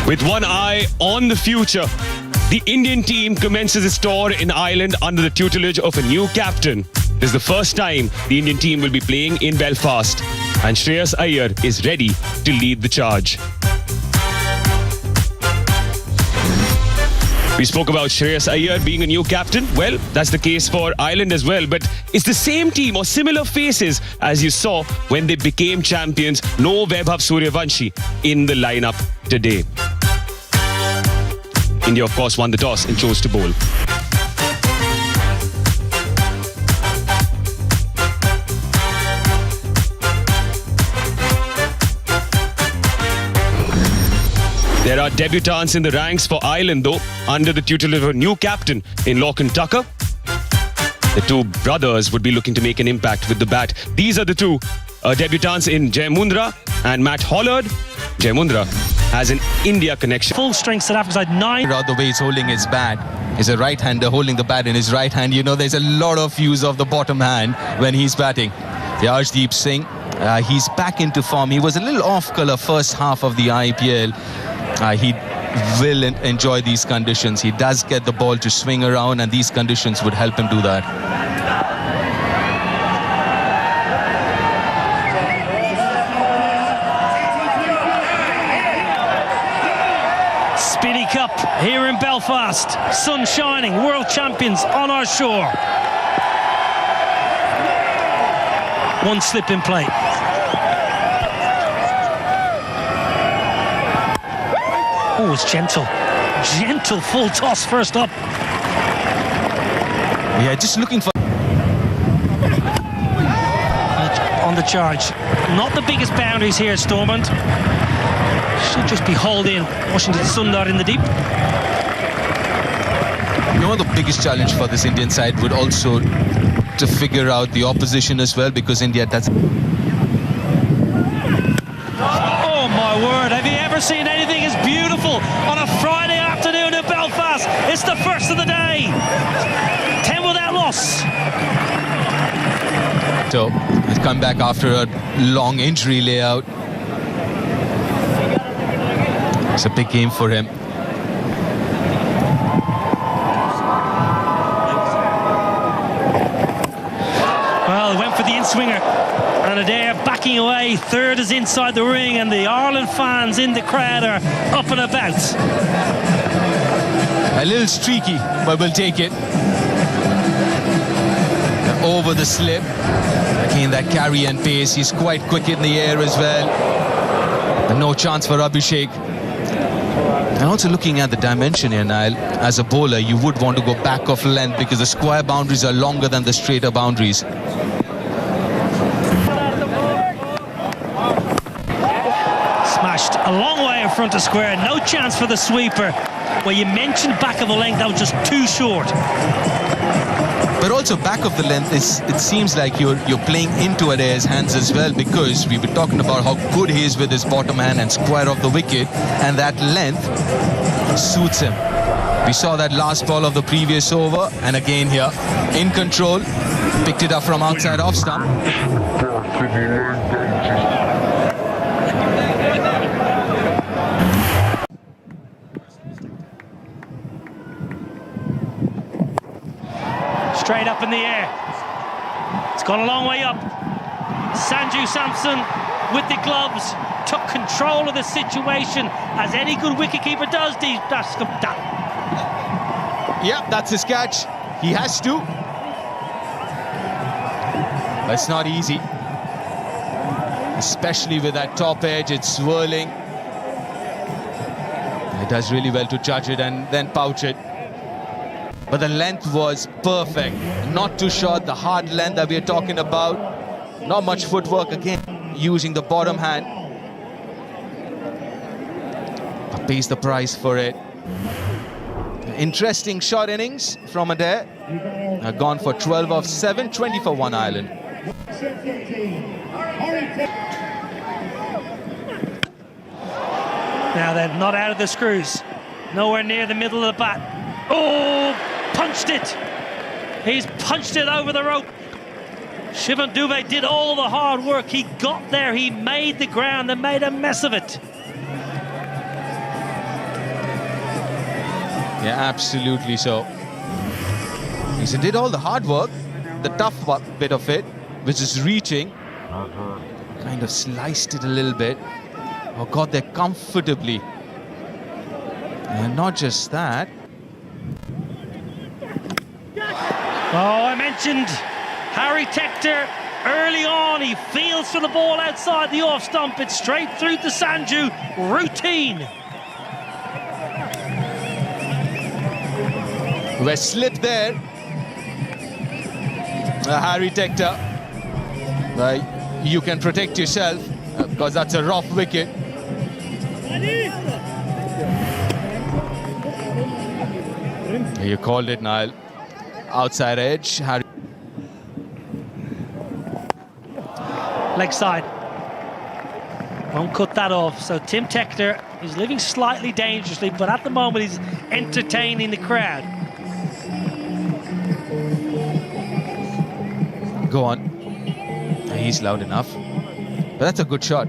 With one eye on the future, the Indian team commences its tour in Ireland under the tutelage of a new captain. This is the first time the Indian team will be playing in Belfast, and Shreyas Iyer is ready to lead the charge. We spoke about Shreyas Iyer being a new captain. Well, that's the case for Ireland as well. But it's the same team or similar faces as you saw when they became champions. No Vaibhav Suryavanshi in the lineup today. India, of course, won the toss and chose to bowl. There are debutants in the ranks for Ireland, though, under the tutelage of a new captain in Lorcan Tucker. The two brothers would be looking to make an impact with the bat. These are the two debutants in Jay Mundra and Matt Hollard. Jay Mundra has an India connection. Full strength South Africa side 9. The way he's holding his bat is a right-hander holding the bat in his right hand. You know, there's a lot of use of the bottom hand when he's batting. Arshdeep Singh, he's back into form. He was a little off-colour first half of the IPL. He will enjoy these conditions. He does get the ball to swing around, and these conditions would help him do that. Speedy Cup here in Belfast. Sun shining, world champions on our shore. One slip in play. Oh, it's gentle. Gentle full toss first up. Yeah, just looking for... On the charge. Not the biggest boundaries here, Stormont. Should just be hauled in. Washington Sundar in the deep. You know, the biggest challenge for this Indian side would also to figure out the opposition as well, because India does... Oh my word, have you ever seen anything as beautiful on a Friday afternoon in Belfast? It's the first of the day. 10 without loss. So he's come back after a long injury layout. It's a big game for him. Well, he went for the in-swinger. And Adair backing away. Third is inside the ring, and the Ireland fans in the crowd are up and about. A little streaky, but we'll take it. Over the slip. Again, that carry and pace. He's quite quick in the air as well. And no chance for Abishek. And also looking at the dimension here, Niall, as a bowler, you would want to go back of length because the square boundaries are longer than the straighter boundaries. Smashed a long way in front of square. No chance for the sweeper. Well, you mentioned back of the length, that was just too short. But also back of the length, it seems like you're playing into Adair's hands as well, because we were talking about how good he is with his bottom hand and square of the wicket, and that length suits him. We saw that last ball of the previous over, and again here, in control, picked it up from outside off stump. Straight up in the air. It's gone a long way up. Sanju Samson with the gloves took control of the situation, as any good wicketkeeper does. Yeah, that's his catch. He has to. That's not easy. Especially with that top edge, it's swirling. He does really well to judge it and then pouch it. But the length was perfect. Not too short, the hard length that we're talking about. Not much footwork again, using the bottom hand. But pays the price for it. Interesting shot innings from Adair. Gone for 12 of 7, 20 for 1 Ireland. Now they're not out of the screws. Nowhere near the middle of the bat. Oh, punched it. He's punched it over the rope. Shivan Dubé did all the hard work. He got there, he made the ground and made a mess of it. Yeah, absolutely so. He did all the hard work, the tough bit of it, which is reaching. Kind of sliced it a little bit. Oh, got there comfortably. And not just that. Oh, I mentioned Harry Tector early on. He feels for the ball outside the off stump. It's straight through to Sanju. Routine. We're slipped there. Harry Tector. You can protect yourself because that's a rough wicket. You called it, Niall. Outside edge. Harry. Leg side. Won't cut that off. So Tim Tector is living slightly dangerously, but at the moment he's entertaining the crowd. Go on. He's loud enough. But that's a good shot.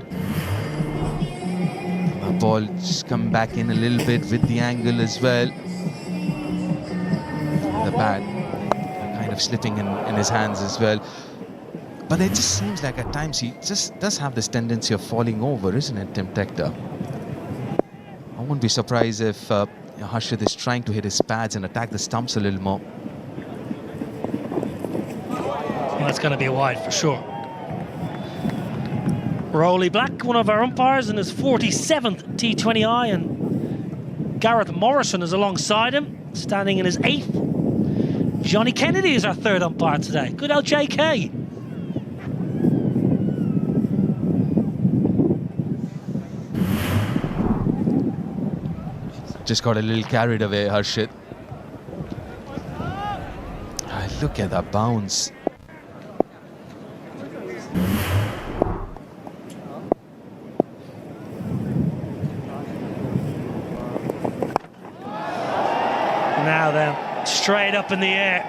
The ball just come back in a little bit with the angle as well. The bat kind of slipping in his hands as well. But it just seems like at times he just does have this tendency of falling over, isn't it, Tim Tector? I wouldn't be surprised if Harshit is trying to hit his pads and attack the stumps a little more. Well, that's going to be a wide for sure. Rowley Black, one of our umpires, in his 47th T20I, and Gareth Morrison is alongside him, standing in his 8th. Johnny Kennedy is our third umpire today. Good old JK. Just got a little carried away, Harshit. Look at that bounce. Now then, straight up in the air.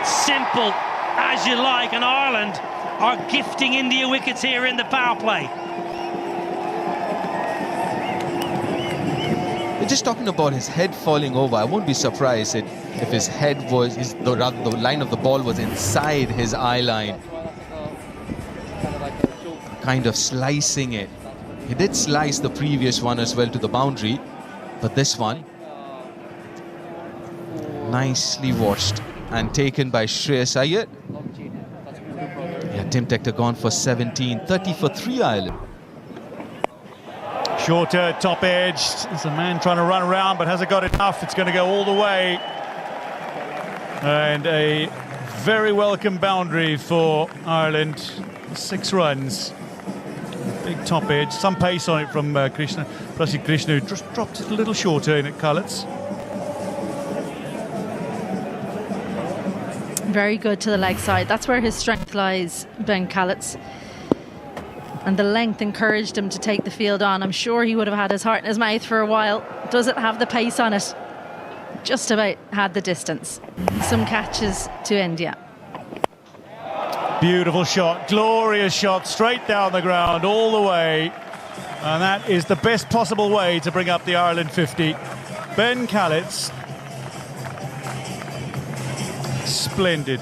Simple as you like, and Ireland are gifting India wickets here in the power play. We're just talking about his head falling over. I won't be surprised if his head was, the line of the ball was inside his eye line. Kind of slicing it. He did slice the previous one as well to the boundary, but this one, nicely watched and taken by Shreyas Iyer. Yeah, Tim Tector gone for 17, 30 for 3 Ireland. Shorter, top edge. There's a man trying to run around, but hasn't got enough. It's going to go all the way. And a very welcome boundary for Ireland. 6 runs. Big top edge. Some pace on it from Krishna. Prasid Krishna, who just dropped it a little shorter in at Cullets. Very good to the leg side. That's where his strength lies, Ben Callets. And the length encouraged him to take the field on. I'm sure he would have had his heart in his mouth for a while. Does it have the pace on it? Just about had the distance. Some catches to India. Beautiful shot, glorious shot, straight down the ground, all the way. And that is the best possible way to bring up the Ireland 50. Ben Callets. Splendid.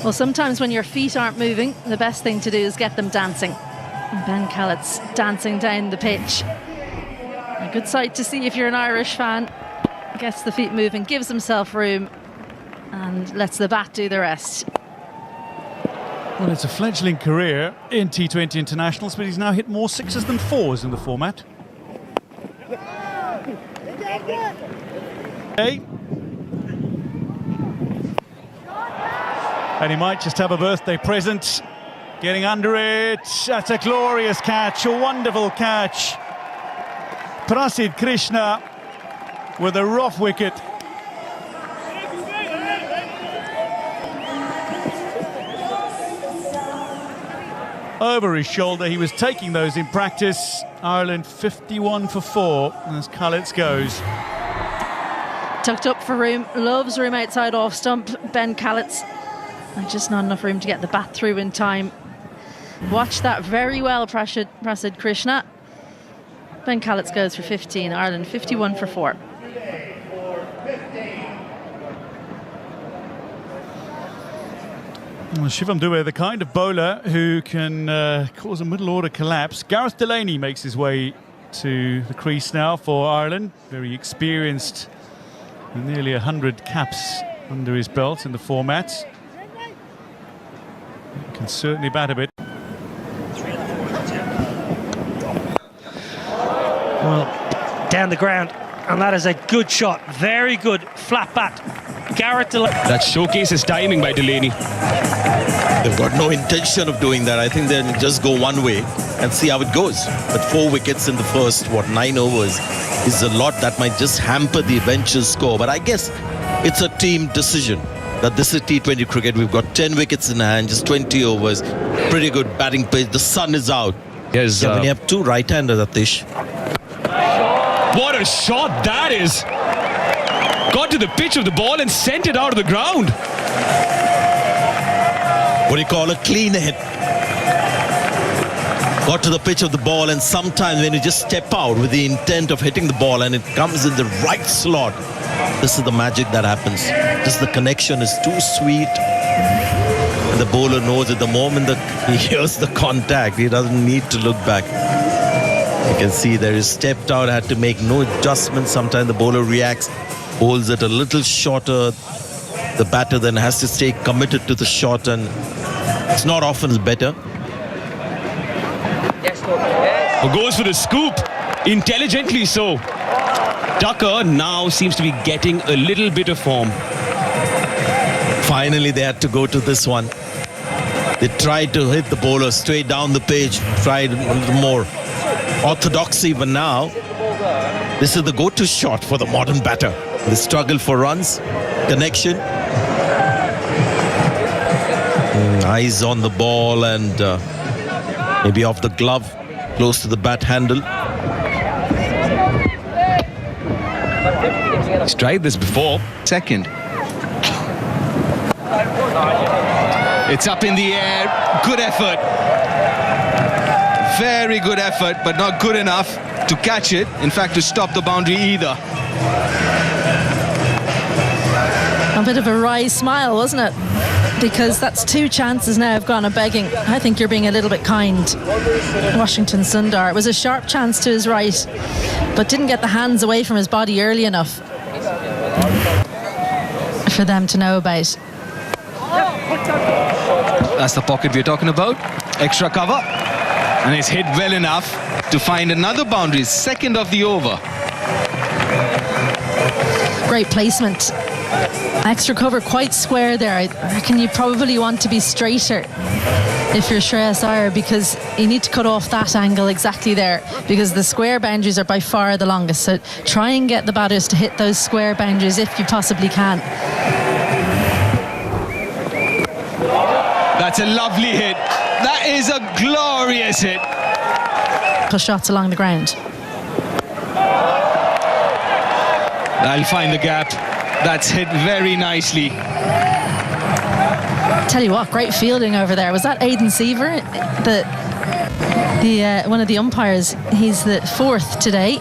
Well, sometimes when your feet aren't moving, the best thing to do is get them dancing. And Ben Callets dancing down the pitch. A good sight to see if you're an Irish fan. Gets the feet moving, gives himself room, and lets the bat do the rest. Well, it's a fledgling career in T20 internationals, but he's now hit more 6s than 4s in the format. Okay. And he might just have a birthday present. Getting under it. That's a glorious catch, a wonderful catch. Prasid Krishna with a rough wicket. Over his shoulder, he was taking those in practice. Ireland 51 for 4 as Callets goes. Tucked up for room, loves room outside off stump, Ben Callets. And just not enough room to get the bat through in time. Watch that very well, Prasid Krishna. Ben Callets goes for 15, Ireland 51 for 4. Well, Shivam Dube, the kind of bowler who can cause a middle order collapse. Gareth Delaney makes his way to the crease now for Ireland. Very experienced, with nearly 100 caps under his belt in the format. He can certainly bat a bit. Well, down the ground, and that is a good shot. Very good flat bat. Gareth Delaney. That showcases timing by Delaney. They've got no intention of doing that. I think they'll just go one way and see how it goes. But 4 wickets in the first, 9 overs is a lot that might just hamper the eventual score. But I guess it's a team decision that this is T20 cricket. We've got 10 wickets in hand, just 20 overs. Pretty good batting pace. The sun is out. Yes, When you have 2 right-handers, Atish. what a shot that is! Got to the pitch of the ball and sent it out of the ground. What do you call a clean hit? Got to the pitch of the ball, and sometimes when you just step out with the intent of hitting the ball and it comes in the right slot, this is the magic that happens. Just the connection is too sweet. And the bowler knows at the moment that he hears the contact, he doesn't need to look back. You can see there is stepped out, had to make no adjustments. Sometimes the bowler reacts, holds it a little shorter. The batter then has to stay committed to the shot, and it's not often better. Who goes for the scoop, intelligently so. Tucker now seems to be getting a little bit of form. Finally, they had to go to this one. They tried to hit the bowler straight down the page, tried a little more orthodoxy, but now this is the go-to shot for the modern batter. The struggle for runs, connection. Eyes on the ball and maybe off the glove, close to the bat handle. He's tried this before. Second. It's up in the air. Good effort. Very good effort, but not good enough to catch it. In fact, to stop the boundary either. A bit of a wry smile, wasn't it? Because that's 2 chances now have gone a begging. I think you're being a little bit kind, Washington Sundar. It was a sharp chance to his right, but didn't get the hands away from his body early enough for them to know about. That's the pocket we're talking about. Extra cover. And it's hit well enough to find another boundary. Second of the over. Great placement. Extra cover, quite square there. I reckon you probably want to be straighter if you're Shreyas Iyer, because you need to cut off that angle exactly there, because the square boundaries are by far the longest. So try and get the batters to hit those square boundaries if you possibly can. That's a lovely hit. That is a glorious hit. Push shots along the ground. I'll find the gap. That's hit very nicely. Tell you what, great fielding over there. Was that Aidan Seaver, the one of the umpires? He's the 4th today.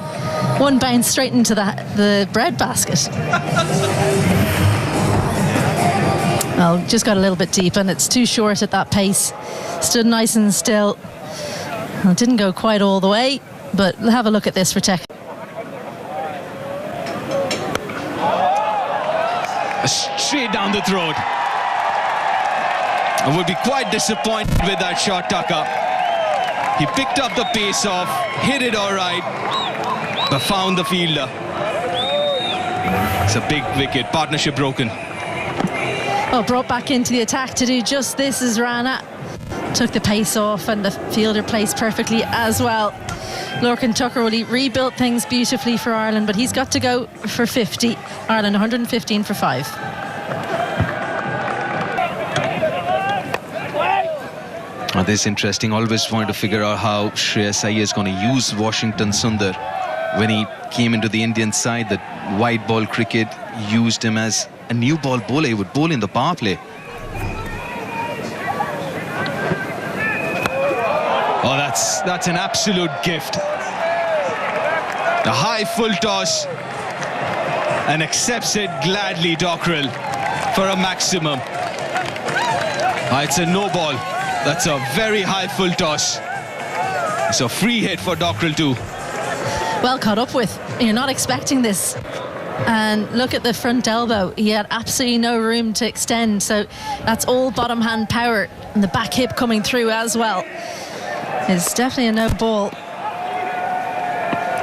One bounce straight into the bread basket. Well, just got a little bit deep, and it's too short at that pace. Stood nice and still. Well, it didn't go quite all the way, but have a look at this for tech. Straight down the throat. I would be quite disappointed with that shot, Tucker. He picked up the pace off, hit it all right, but found the fielder. It's a big wicket. Partnership broken. Oh, brought back into the attack to do just this as Rana took the pace off, and the fielder placed perfectly as well. Lorcan Tucker, well, he rebuilt things beautifully for Ireland, but he's got to go for 50. Ireland 115 for 5. Oh, this is interesting. Always wanted to figure out how Shreyas Iyer is going to use Washington Sundar. When he came into the Indian side, the white ball cricket used him as a new ball bowler. He would bowl in the power play. Oh, that's an absolute gift. A high full toss, and accepts it gladly, Dockrell, for a maximum. It's a no ball. That's a very high full toss. It's a free hit for Dockrell too. Well caught up with. You're not expecting this. And look at the front elbow. He had absolutely no room to extend. So that's all bottom hand power. And the back hip coming through as well. It's definitely a no ball.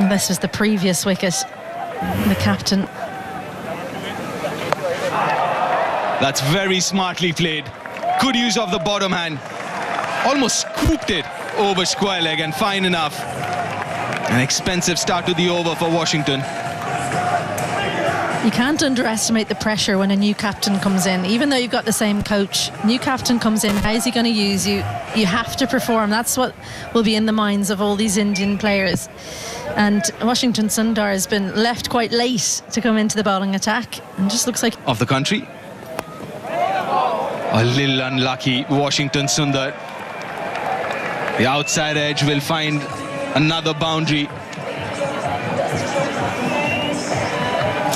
And this was the previous wicket. The captain. That's very smartly played. Good use of the bottom hand. Almost scooped it over square leg and fine enough. An expensive start to the over for Washington. You can't underestimate the pressure when a new captain comes in. Even though you've got the same coach, new captain comes in, how is he going to use you? You have to perform. That's what will be in the minds of all these Indian players. And Washington Sundar has been left quite late to come into the bowling attack, and just looks like Of the country. A little unlucky, Washington Sundar. The outside edge will find another boundary.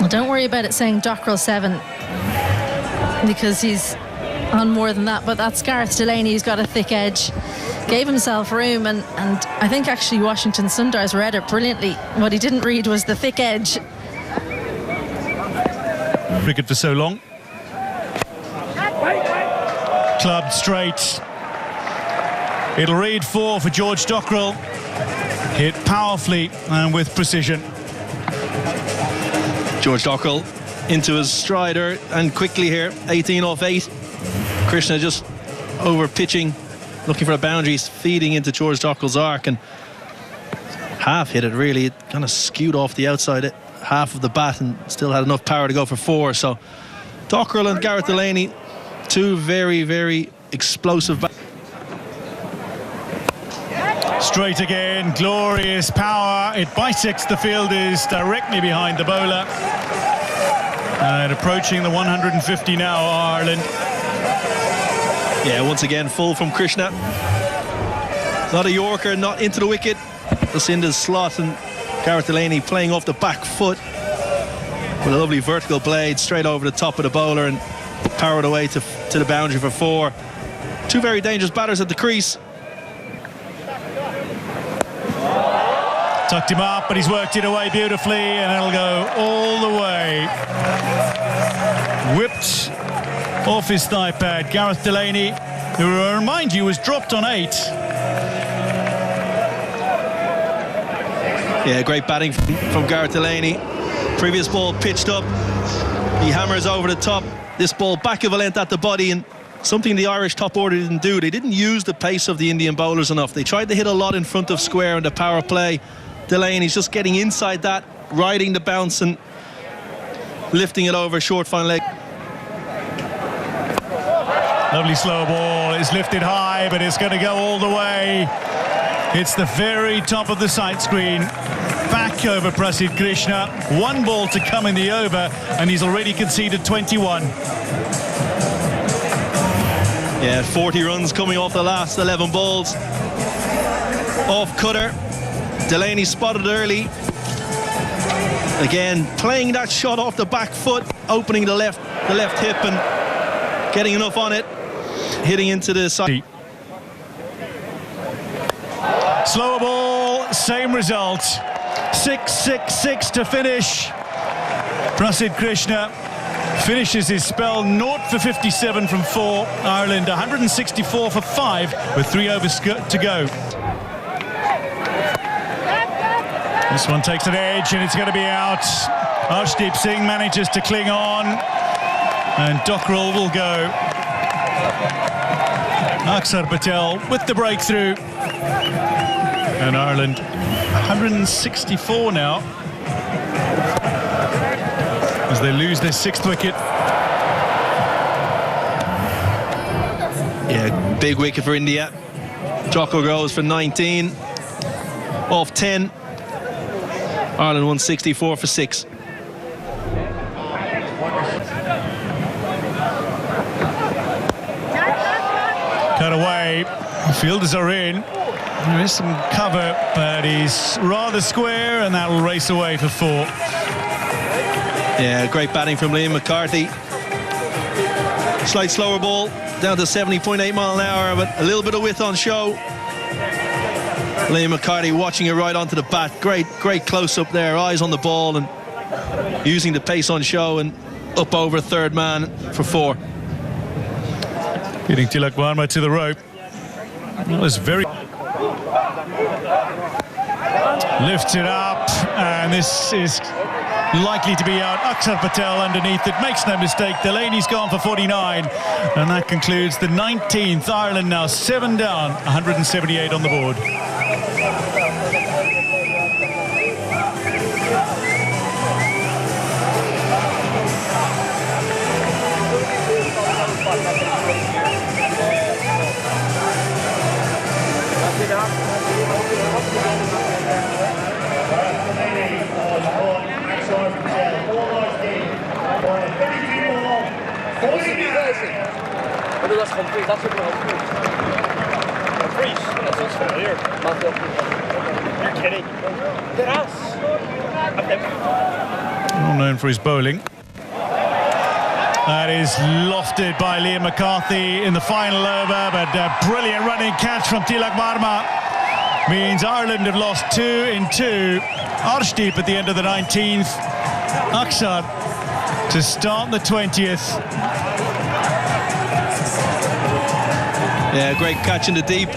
Well, don't worry about it saying Dockrell 7, because he's on more than that. But that's Gareth Delaney, who's got a thick edge, gave himself room, and I think actually Washington Sundar's read it brilliantly. What he didn't read was the thick edge. Cricket for so long. Clubbed straight. It'll read 4 for George Dockrell. Hit powerfully and with precision. George Dockrell into his strider and quickly here, 18 off 8. Krishna just over pitching, looking for a boundary, feeding into George Dockrell's arc, and half hit it really. It kind of skewed off the outside half of the bat and still had enough power to go for 4. So Dockrell and Gareth Delaney, two very, very explosive bats. Straight again, glorious power. It bisects the fielders directly behind the bowler. And approaching the 150 now, Ireland. Yeah, once again, full from Krishna. Not a Yorker, not into the wicket. Just in the slot, and Gareth Delaney playing off the back foot with a lovely vertical blade straight over the top of the bowler and powered away to the boundary for 4. Two very dangerous batters at the crease. Tucked him up, but he's worked it away beautifully, and it'll go all the way. Whipped off his thigh pad. Gareth Delaney, who I remind you was dropped on 8. Yeah, great batting from Gareth Delaney. Previous ball pitched up. He hammers over the top. This ball back of a length at the body, and something the Irish top order didn't do. They didn't use the pace of the Indian bowlers enough. They tried to hit a lot in front of square in the power play. Delaney's just getting inside that, riding the bounce and lifting it over short fine leg. Lovely slow ball. It's lifted high, but it's going to go all the way. It's the very top of the sight screen. Back over Prasidh Krishna. 1 ball to come in the over, and he's already conceded 21. Yeah, 40 runs coming off the last 11 balls. Off cutter. Delaney spotted early. Again, playing that shot off the back foot, opening the left hip and getting enough on it, hitting into the side. Slower ball, same result. 6-6-6 to finish. Prasidh Krishna finishes his spell 0 for 57 from 4. Ireland 164 for 5 with 3 overs to go. This one takes an edge and it's going to be out. Arshdeep Singh manages to cling on, and Dockrell will go. Aksar Patel with the breakthrough. And Ireland 164 now as they lose their 6th wicket. Yeah, big wicket for India. Dockrell goes for 19 off 10. Ireland 164 for 6. Cut away. The fielders are in. There is some cover, but he's rather square, and that'll race away for 4. Yeah, great batting from Liam McCarthy. Slight slower ball, down to 70.8 mile an hour, but a little bit of width on show. Liam McCarthy watching it right onto the bat. Great close-up there, eyes on the ball and using the pace on show and up over third man for 4. Getting Tilak Varma to the rope. That was very... Lifts it up, and this is likely to be out. Akshar Patel underneath it, makes no mistake. Delaney's gone for 49, and that concludes the 19th. Ireland now 7 down, 178 on the board. Well known for his bowling. That is lofted by Liam McCarthy in the final over, but a brilliant running catch from Tilak Varma means Ireland have lost 2 in 2. Arshdeep at the end of the 19th. Akshar to start the 20th. Yeah, great catch in the deep.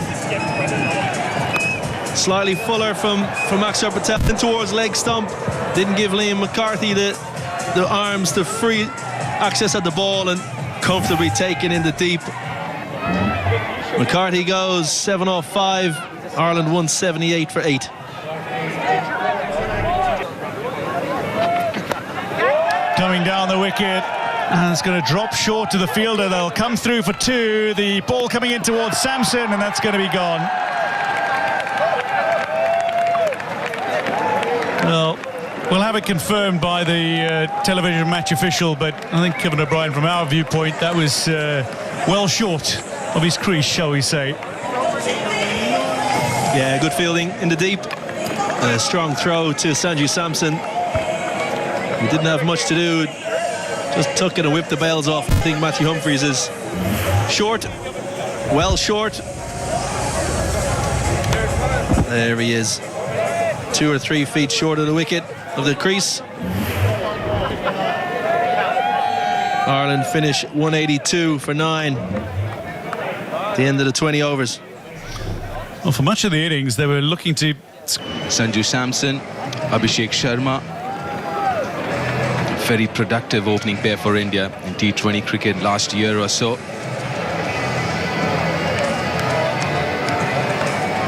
Slightly fuller from Akshar Patel in towards leg stump. Didn't give Liam McCarthy the arms to free access at the ball and comfortably taken in the deep. McCarthy goes 7 off 5. Ireland 178 for 8. Coming down the wicket, and it's going to drop short to the fielder. They'll come through for 2. The ball coming in towards Sampson, and that's going to be gone. Well, we'll have it confirmed by the television match official, but I think Kevin O'Brien, from our viewpoint, that was well short of his crease, shall we say. Yeah, good fielding in the deep. A strong throw to Sanju Sampson. He didn't have much to do. Just took it and whipped the bails off. I think Matthew Humphries is short. Well short. There he is. 2 or 3 feet short of the wicket, of the crease. Ireland finish 182 for 9 at the end of the 20 overs. Well, for much of the innings, they were looking to... Sanju Sampson, Abishek Sharma. Very productive opening pair for India in T20 cricket last year or so.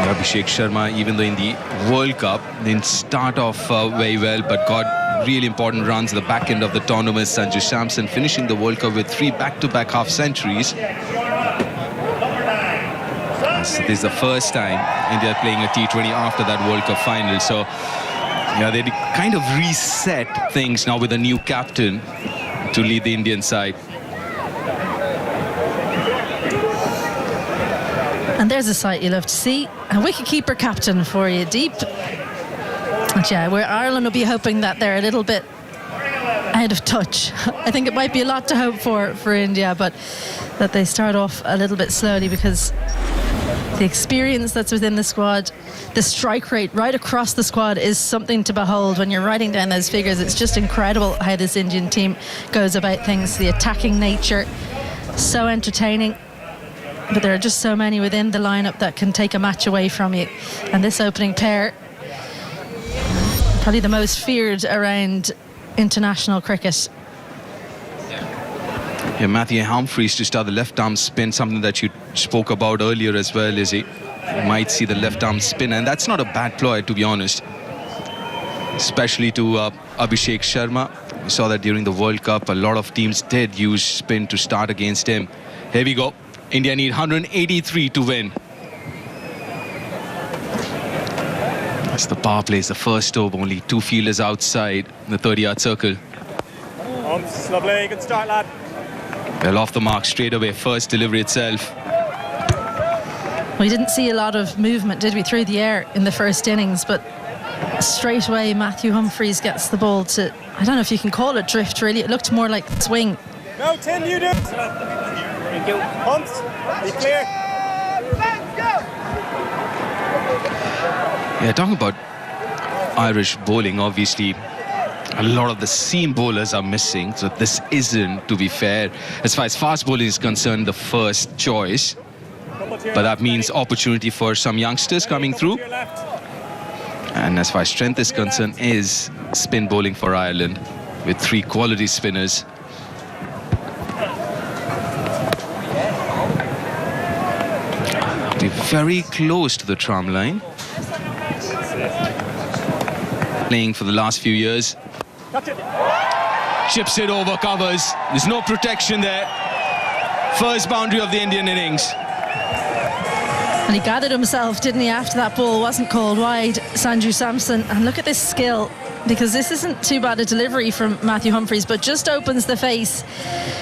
Abishek Sharma, even though in the World Cup didn't start off very well, but got really important runs at the back end of the tournament. Sanju Sampson finishing the World Cup with 3 back-to-back half-centuries. So this is the first time India are playing a T20 after that World Cup final. So, yeah, they kind of reset things now with a new captain to lead the Indian side. And there's a sight you love to see. A wicketkeeper captain for you, Deep. But yeah, where Ireland will be hoping that they're a little bit out of touch. I think it might be a lot to hope for India, but that they start off a little bit slowly, because the experience that's within the squad, the strike rate right across the squad is something to behold. When you're writing down those figures, it's just incredible how this Indian team goes about things. The attacking nature, so entertaining. But there are just so many within the lineup that can take a match away from you. And this opening pair, probably the most feared around international cricket. Yeah, Matthew Humphries to start the left arm spin, something that you spoke about earlier as well, Izzy. You might see the left arm spin, and that's not a bad ploy, to be honest. Especially to Abhishek Sharma. We saw that during the World Cup, a lot of teams did use spin to start against him. Here we go. India need 183 to win. That's the power play. It's the first over. Only 2 fielders outside the 30-yard circle. Lovely. Good start, lad. Well, off the mark straight away. First delivery itself. We didn't see a lot of movement, did we, through the air in the first innings, but straight away Matthew Humphries gets the ball to, I don't know if you can call it drift, really. It looked more like swing. Go, Tim, you do it. Thank you. Pumps. Be clear. Yeah, talking about Irish bowling, obviously a lot of the seam bowlers are missing, so this isn't, to be fair, as far as fast bowling is concerned, the first choice. But that means opportunity for some youngsters coming through. And as far as strength is concerned, is spin bowling for Ireland with 3 quality spinners. Be very close to the tram line. Playing for the last few years. Chips it over covers. There's no protection there. First boundary of the Indian innings. And he gathered himself, didn't he, after that ball wasn't called wide, Sanju Samson. And look at this skill, because this isn't too bad a delivery from Matthew Humphries, but just opens the face.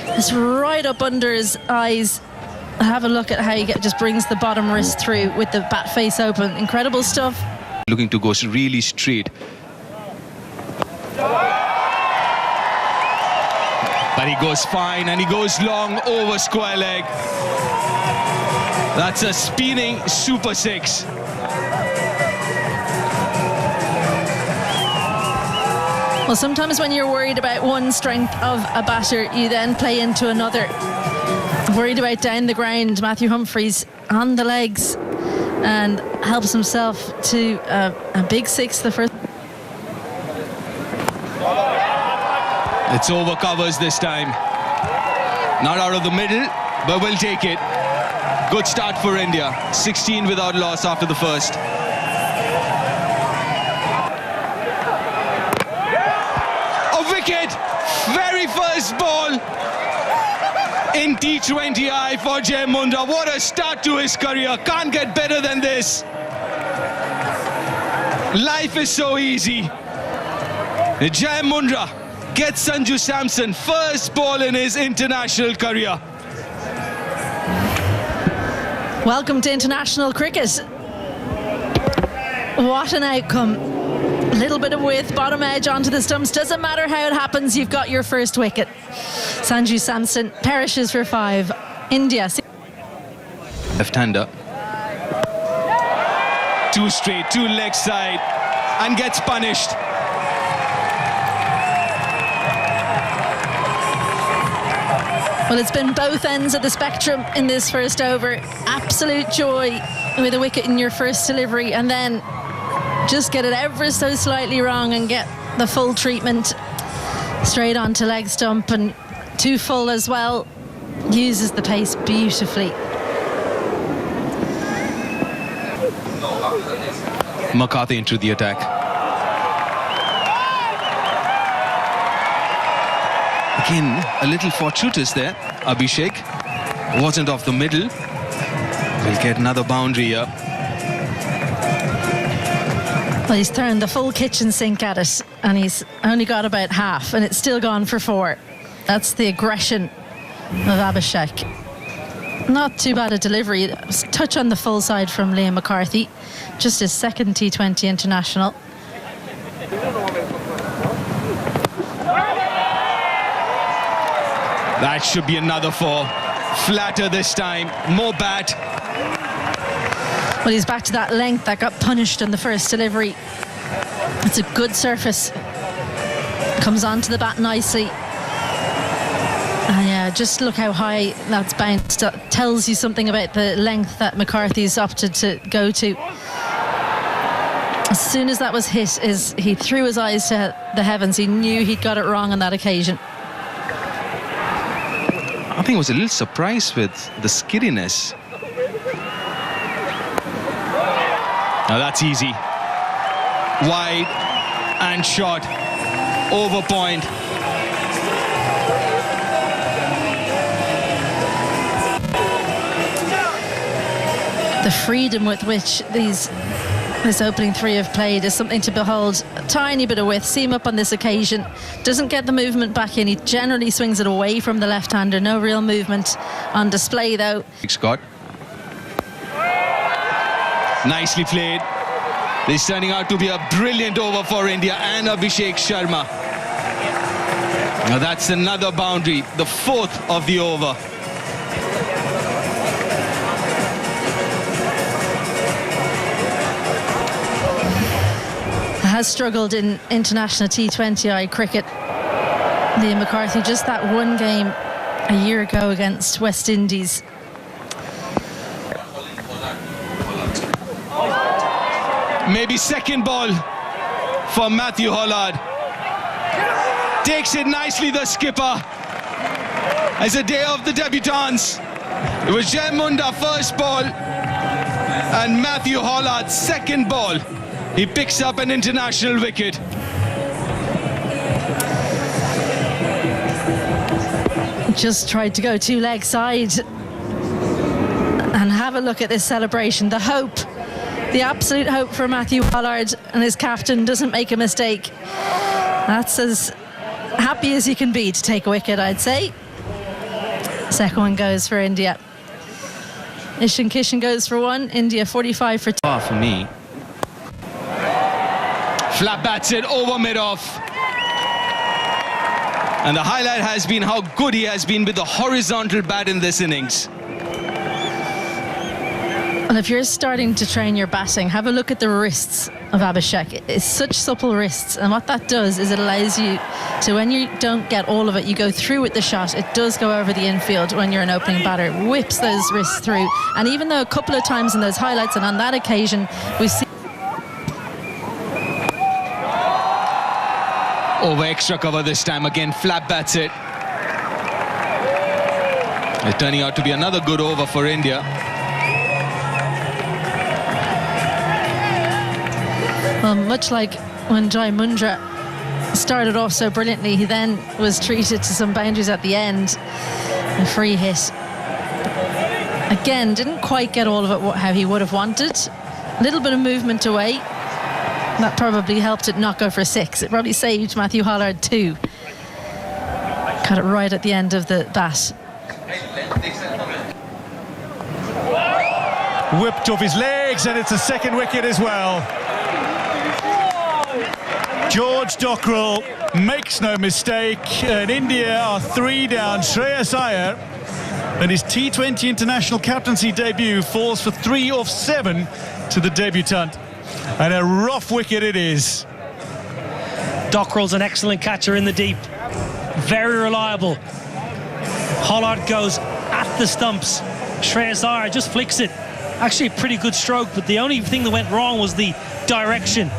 It's right up under his eyes. Have a look at how he just brings the bottom wrist through with the bat face open. Incredible stuff. Looking to go really straight. But he goes fine, and he goes long over square leg. That's a spinning super 6. Well, sometimes when you're worried about one strength of a batter, you then play into another. Worried about down the ground, Matthew Humphries on the legs and helps himself to a big 6 the first. It's over covers this time. Not out of the middle, but we'll take it. Good start for India. 16 without loss after the first. A wicket! Very first ball in T20I for Jai Mundra. What a start to his career. Can't get better than this. Life is so easy. Jai Mundra gets Sanju Samson first ball in his international career. Welcome to international cricket. What an outcome. A little bit of width, bottom edge onto the stumps. Doesn't matter how it happens, you've got your first wicket. Sanju Samson perishes for 5. India. Left-hander. 2 straight, 2 leg side, and gets punished. Well, it's been both ends of the spectrum in this first over. Absolute joy with a wicket in your first delivery, and then just get it ever so slightly wrong and get the full treatment straight onto leg stump, and too full as well. Uses the pace beautifully. McCarthy into the attack. Again, a little fortuitous there. Abishek wasn't off the middle. We'll get another boundary here. Well, he's turned the full kitchen sink at it, and he's only got about half, and it's still gone for 4. That's the aggression of Abishek. Not too bad a delivery. It was a touch on the full side from Liam McCarthy. Just his second T20 international. That should be another 4. Flatter this time. More bat. Well, he's back to that length that got punished in the first delivery. It's a good surface. Comes onto the bat nicely. And yeah, just look how high that's bounced. That tells you something about the length that McCarthy's opted to go to. As soon as that was hit, he threw his eyes to the heavens. He knew he'd got it wrong on that occasion. I think I was a little surprised with the skiddiness. Now that's easy. Wide and short. Over point. The freedom with which this opening 3 have played is something to behold. A tiny bit of width. Seam up on this occasion. Doesn't get the movement back in. He generally swings it away from the left-hander. No real movement on display, though. Scott. Nicely played. This is turning out to be a brilliant over for India and Abishek Sharma. Now that's another boundary, the 4th of the over. has struggled in international T20I cricket. Liam McCarthy, just that one game a year ago against West Indies. Maybe second ball for Matthew Hollard. Takes it nicely, the skipper. As a day of the debutants, it was Jai Munda first ball and Matthew Hollard second ball. He picks up an international wicket. Just tried to go two leg side. And have a look at this celebration. The hope, the absolute hope for Matthew Hollard and his captain doesn't make a mistake. That's as happy as you can be to take a wicket, I'd say. Second one goes for India. Ishan Kishan goes for one. India 45 for 2. For me. Flat bats it over mid-off. And the highlight has been how good he has been with the horizontal bat in this innings. And if you're starting to train your batting, have a look at the wrists of Abishek. It's such supple wrists, and what that does is it allows you to, when you don't get all of it, you go through with the shot. It does go over the infield when you're an opening batter. It whips those wrists through. And even though a couple of times in those highlights and on that occasion we've seen Over extra cover this time, again flat bats it. It's turning out to be another good over for India. Well, much like when Jai Mundra started off so brilliantly, he then was treated to some boundaries at the end. A free hit. Again, didn't quite get all of it how he would have wanted. A little bit of movement away. That probably helped it not go for 6. It probably saved Matthew Hollard 2. Cut it right at the end of the bat. Whipped off his legs, and it's a second wicket as well. George Dockrell makes no mistake, and India are 3 down. Shreyas Iyer, and his T20 international captaincy debut, falls for 3 off 7 to the debutant. And a rough wicket it is. Dockrell's an excellent catcher in the deep. Very reliable. Hollard goes at the stumps. Shreyas Iyer just flicks it. Actually a pretty good stroke, but the only thing that went wrong was the direction.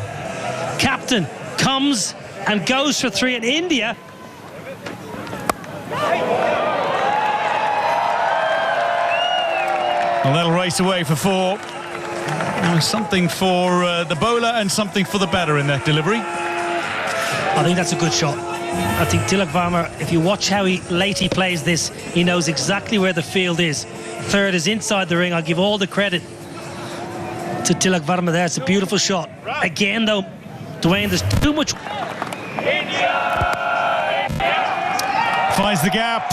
Captain comes and goes for 3 in India. Well, they'll race away for 4. Something for the bowler and something for the batter in that delivery. I think that's a good shot. I think Tilak Varma, if you watch how late he plays this, he knows exactly where the field is. Third is inside the ring. I'll give all the credit to Tilak Varma there. It's a beautiful shot. Again, though, Dwayne, there's too much. Finds the gap,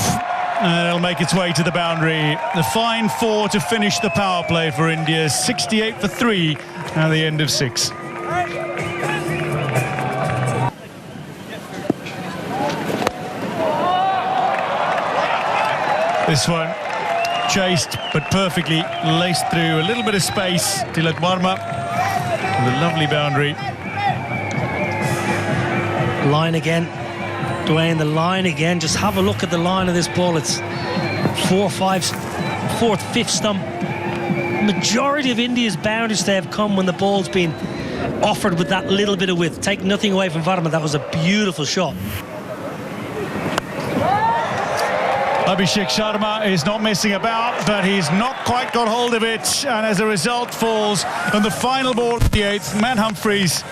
and it'll make its way to the boundary. The fine 4 to finish the power play for India. 68 for 3 at the end of 6. This one chased but perfectly laced through a little bit of space. Tilak Varma with a lovely boundary. Line again. Dwayne, the line again. Just have a look at the line of this ball. It's 4, 5, 4th, 5th stump. Majority of India's boundaries they have come when the ball's been offered with that little bit of width. Take nothing away from Varma. That was a beautiful shot. Abishek Sharma is not messing about, but he's not quite got hold of it, and as a result falls on the final ball of the 8th. Matt Humphreys.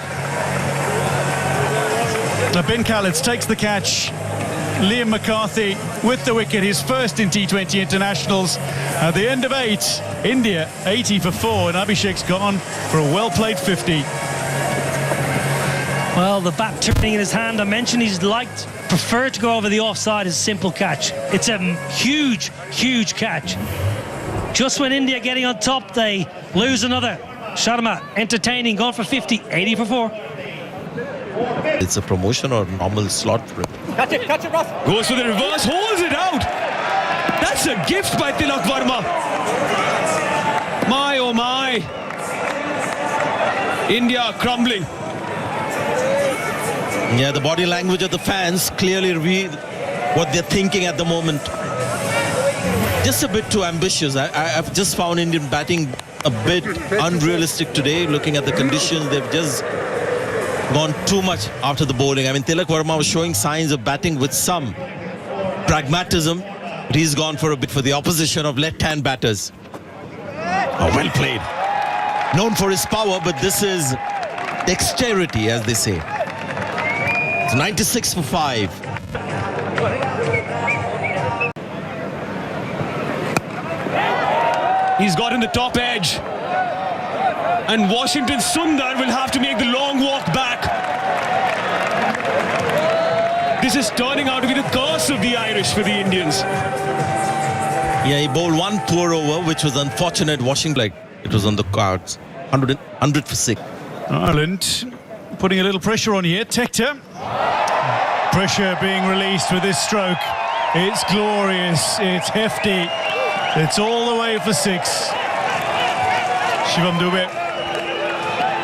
Ben Khaled takes the catch. Liam McCarthy with the wicket, his first in T20 internationals. At the end of 8, India 80 for 4, and Abhishek's gone for a well-played 50. Well, the bat turning in his hand, I mentioned he's preferred to go over the offside as a simple catch. It's a huge, huge catch. Just when India getting on top, they lose another. Sharma entertaining, gone for 50, 80 for 4. It's a promotion or normal slot for him. Catch it, Ross. Goes for the reverse, holds it out. That's a gift by Tilak Varma. My oh my. India crumbling. Yeah, the body language of the fans clearly reveal what they're thinking at the moment. Just a bit too ambitious. I've just found Indian batting a bit unrealistic today. Looking at the conditions, they've just gone too much after the bowling. I mean, Tilak Verma was showing signs of batting with some pragmatism, but he's gone for a bit for the opposition of left-hand batters. Oh, well played. Known for his power, but this is dexterity, as they say. It's 96 for 5. He's gotten the top edge. And Washington Sundar will have to make the long walk back. This is turning out to be the curse of the Irish for the Indians. Yeah, he bowled one poor over, which was unfortunate. Washington, it was on the cards. 100 for 6. Ireland putting a little pressure on here. Tector. Pressure being released with this stroke. It's glorious. It's hefty. It's all the way for 6. Shivam Dube.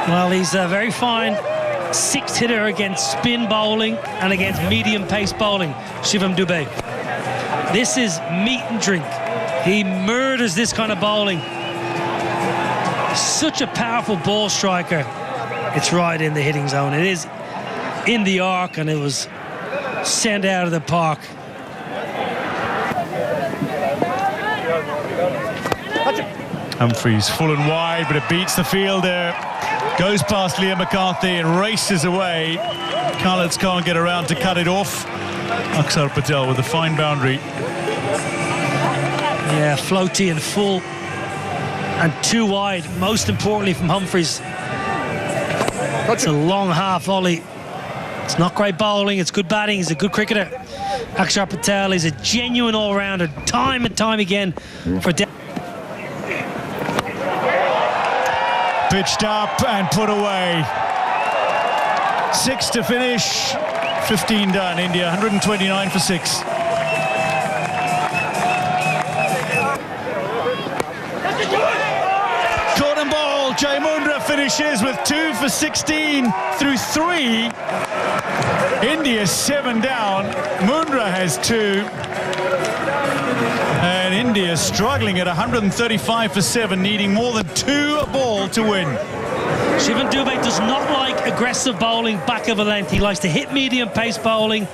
Well, he's a very fine 6th hitter against spin bowling and against medium pace bowling, Shivam Dube. This is meat and drink. He murders this kind of bowling. Such a powerful ball striker. It's right in the hitting zone. It is in the arc, and it was sent out of the park. Humphreys full and wide, but it beats the fielder. Goes past Liam McCarthy and races away. Khaleds can't get around to cut it off. Akshar Patel with a fine boundary. Yeah, floaty and full and too wide, most importantly from Humphreys. It's a long half volley. It's not great bowling, it's good batting, he's a good cricketer. Akshar Patel is a genuine all-rounder, time and time again for Pitched up and put away. 6 to finish, 15 done. India 129 for 6. Caught and ball. Jai Mundra finishes with 2 for 16 through 3. India 7 down. Mundra has 2. And India struggling at 135 for 7, needing more than 2 a ball to win. Shivam Dube does not like aggressive bowling back of a length. He likes to hit medium pace bowling.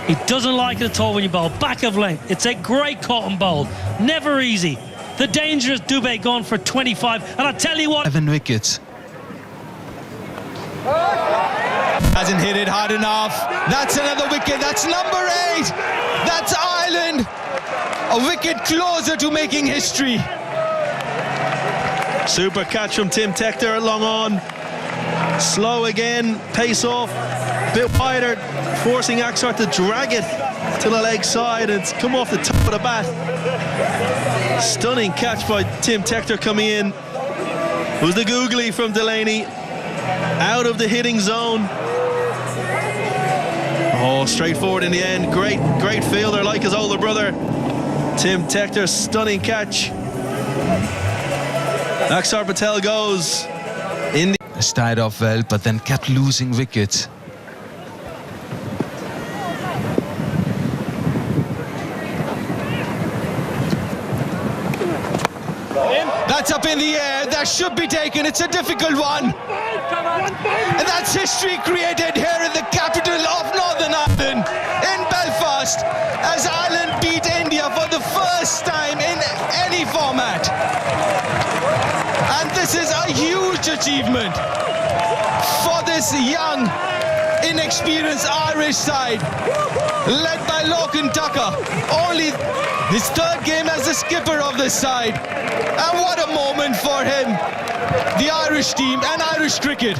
He doesn't like it at all when you bowl back of length. It's a great caught and bowl. Never easy. The dangerous Dube gone for 25. And I tell you what, 7 wickets. Hasn't hit it hard enough. That's another wicket. That's number 8. That's Ireland. A wicket closer to making history. Super catch from Tim Tector, long on. Slow again, pace off, bit wider, forcing Akshar to drag it to the leg side. It's come off the top of the bat. Stunning catch by Tim Tector coming in. It was the googly from Delaney, out of the hitting zone. Oh, straightforward in the end. Great fielder like his older brother. Tim Tector, stunning catch. Akshar Patel goes in. Started off well, but then kept losing wickets. That's up in the air. That should be taken. It's a difficult one. And that's history created here in the capital of Northern Ireland, in Belfast, as Ireland beat India for the first time in any format. And this is a huge achievement for this young, inexperienced Irish side, led by Lachlan Tucker. Only his 3rd game as the skipper of this side. And what a moment for him, the Irish team and Irish cricket.